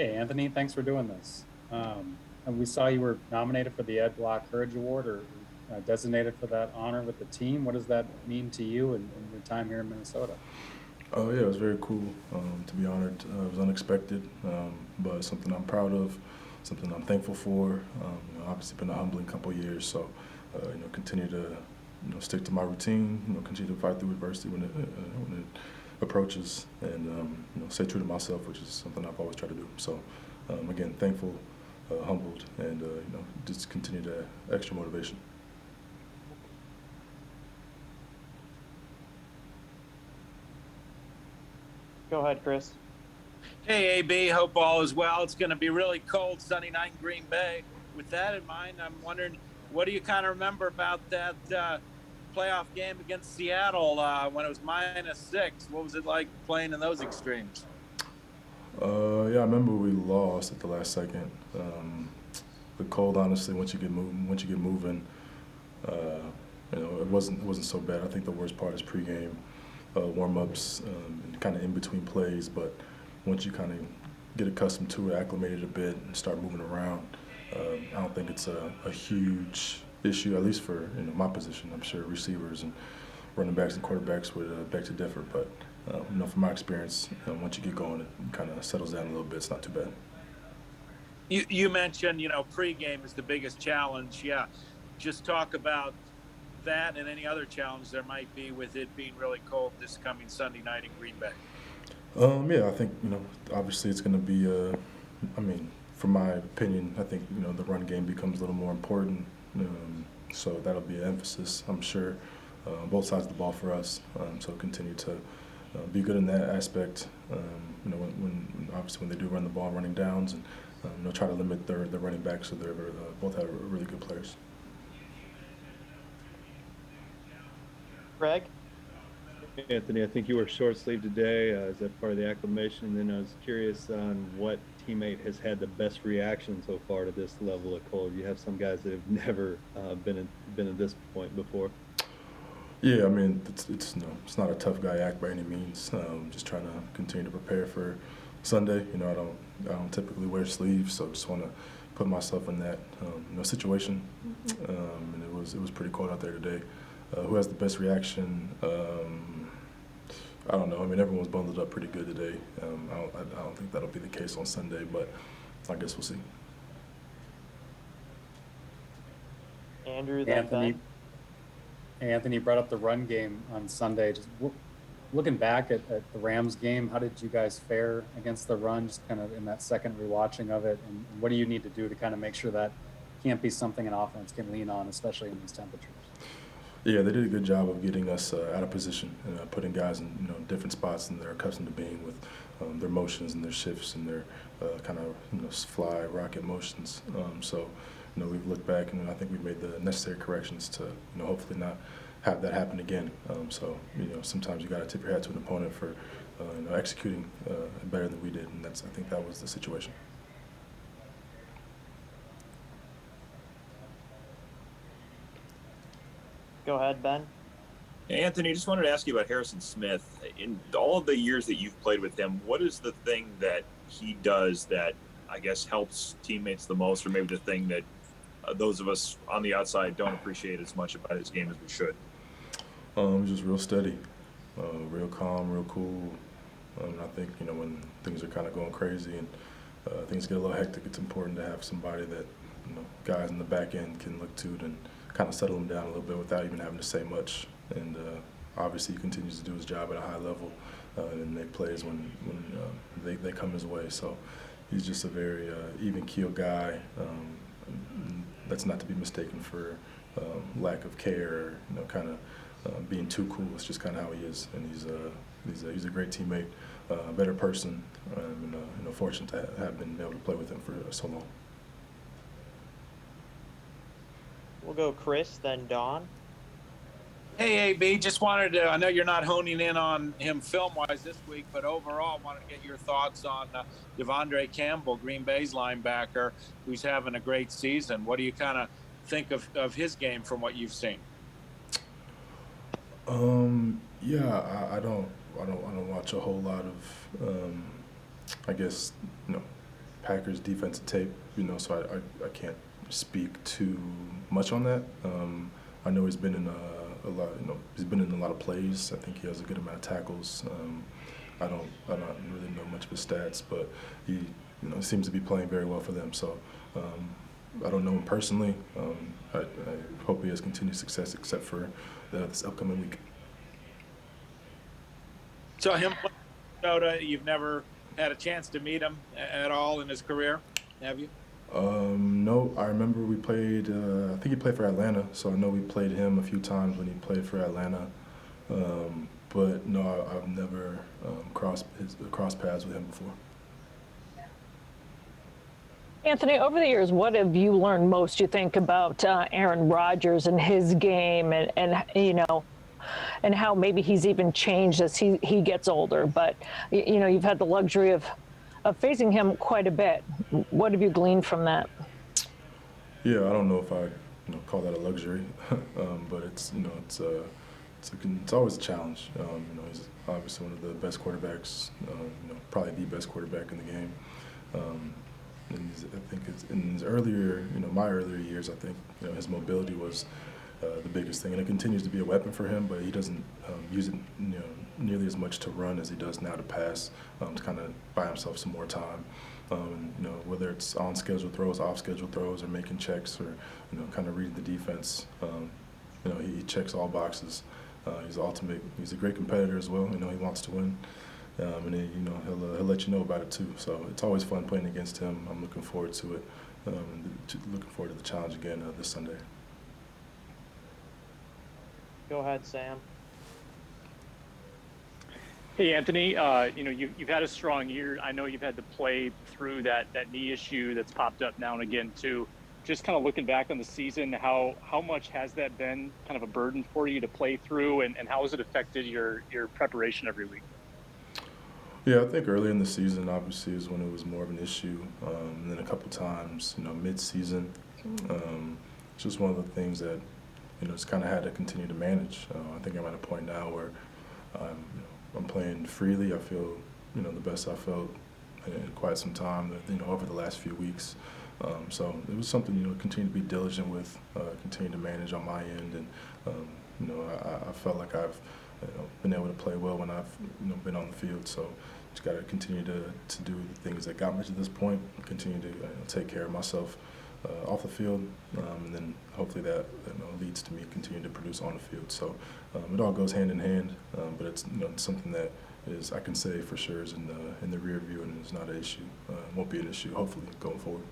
Hey, Anthony, thanks for doing this. And we saw you were nominated for the Ed Block Courage Award or designated for that honor with the team. What does that mean to you and your time here in Minnesota? Oh yeah, it was very cool to be honored. It was unexpected, but something I'm proud of, something I'm thankful for. Obviously, been a humbling couple of years, so continue to stick to my routine. Continue to fight through adversity when it approaches, and stay true to myself, which is something I've always tried to do. So again, thankful, humbled, and just continue to extra motivation. Go ahead, Chris. Hey, AB, hope all is well. It's going to be really cold, sunny night in Green Bay. With that in mind, I'm wondering, what do you kind of remember about that playoff game against Seattle when it was -6? What was it like playing in those extremes? Yeah, I remember we lost at the last second. The cold, honestly, once you get moving, uh, it wasn't so bad. I think the worst part is pregame, warm-ups, and kind of in between plays. But once you kind of get accustomed to it, acclimated a bit, and start moving around, I don't think it's a huge issue, at least for my position. I'm sure receivers and running backs and quarterbacks would beg to differ, but from my experience, once you get going, it kind of settles down a little bit. It's not too bad. You mentioned, pregame is the biggest challenge. Yeah, just talk about that and any other challenge there might be with it being really cold this coming Sunday night in Green Bay. Yeah, I think obviously it's going to be. I mean, from my opinion, I think the run game becomes a little more important. So that'll be an emphasis, I'm sure, on both sides of the ball for us. So continue to be good in that aspect. When obviously when they do run the ball, running downs, and try to limit their running backs so they're both have really good players. Greg? Anthony, I think you were short sleeved today. Is that part of the acclimation? And then I was curious on what teammate has had the best reaction so far to this level of cold. You have some guys that have never been at this point before. Yeah, I mean it's not a tough guy act by any means. Just trying to continue to prepare for Sunday. I don't typically wear sleeves, so just want to put myself in that situation. And it was pretty cold out there today. Who has the best reaction? I don't know. I mean, everyone's bundled up pretty good today. I don't think that'll be the case on Sunday, but I guess we'll see. Andrew, then Anthony, Ben. Anthony brought up the run game on Sunday. Just looking back at the Rams game, how did you guys fare against the run, just kind of in that second rewatching of it? And what do you need to do to kind of make sure that can't be something an offense can lean on, especially in these temperatures? Yeah, they did a good job of getting us out of position and putting guys in different spots than they're accustomed to being with their motions and their shifts and their kind of fly rocket motions. So we've looked back and I think we've made the necessary corrections to hopefully not have that happen again. So sometimes you got to tip your hat to an opponent for executing better than we did, and I think that was the situation. Go ahead, Ben. Anthony, just wanted to ask you about Harrison Smith. In all of the years that you've played with him, what is the thing that he does that I guess helps teammates the most, or maybe the thing that those of us on the outside don't appreciate as much about his game as we should? Just real steady, real calm, real cool. I think when things are kind of going crazy and things get a little hectic, it's important to have somebody that guys in the back end can look to and kind of settle him down a little bit without even having to say much. And obviously, he continues to do his job at a high level and make plays when they come his way. So he's just a very even-keeled guy. That's not to be mistaken for lack of care or kind of being too cool. It's just kind of how he is, and he's a great teammate, a better person, and fortunate to have been able to play with him for so long. We'll go Chris, then Don. Hey, AB, just wanted to, I know you're not honing in on him film-wise this week, but overall, wanted to get your thoughts on Devondre Campbell, Green Bay's linebacker, who's having a great season. What do you kind of think of his game from what you've seen? Yeah, I don't watch a whole lot of, I guess, Packers defensive tape, so I can't speak too much on that. I know he's been in a lot, he's been in a lot of plays. I think he has a good amount of tackles. I don't really know much of his stats, but he, seems to be playing very well for them. So I don't know him personally. I hope he has continued success, except for this upcoming week. So him playing in Minnesota, you've never had a chance to meet him at all in his career, have you? No, I remember we played. I think he played for Atlanta, so I know we played him a few times when he played for Atlanta. But no, I've never crossed paths with him before. Anthony, over the years, what have you learned most, you think, about Aaron Rodgers and his game and how maybe he's even changed as he gets older? But, you've had the luxury of facing him quite a bit. What have you gleaned from that? Yeah, I don't know if I call that a luxury, but it's it's always a challenge. He's obviously one of the best quarterbacks, probably the best quarterback in the game. And I think it's in his earlier, my earlier years, I think his mobility was the biggest thing, and it continues to be a weapon for him. But he doesn't use it, nearly as much to run as he does now to pass, to kind of buy himself some more time. Whether it's on schedule throws, off schedule throws, or making checks, or kind of reading the defense. He checks all boxes. He's ultimate. He's a great competitor as well. He wants to win, and he'll let you know about it too. So it's always fun playing against him. I'm looking forward to it. Looking forward to the challenge again this Sunday. Go ahead, Sam. Hey, Anthony, you've had a strong year. I know you've had to play through that knee issue that's popped up now and again too. Just kind of looking back on the season, how much has that been kind of a burden for you to play through, and how has it affected your preparation every week? Yeah, I think early in the season, obviously, is when it was more of an issue. And then a couple times, mid-season, it's just one of the things that, just kind of had to continue to manage. I think I'm at a point now where I'm playing freely. I feel, the best I felt in quite some time, over the last few weeks. So it was something, continue to be diligent with, continue to manage on my end. And, I felt like I've been able to play well when I've been on the field. So just got to continue to do the things that got me to this point, continue to take care of myself off the field, and then hopefully that leads to me continuing to produce on the field. So it all goes hand in hand, but it's something that is, I can say for sure, is in the rear view, and it's not an issue. It won't be an issue hopefully going forward.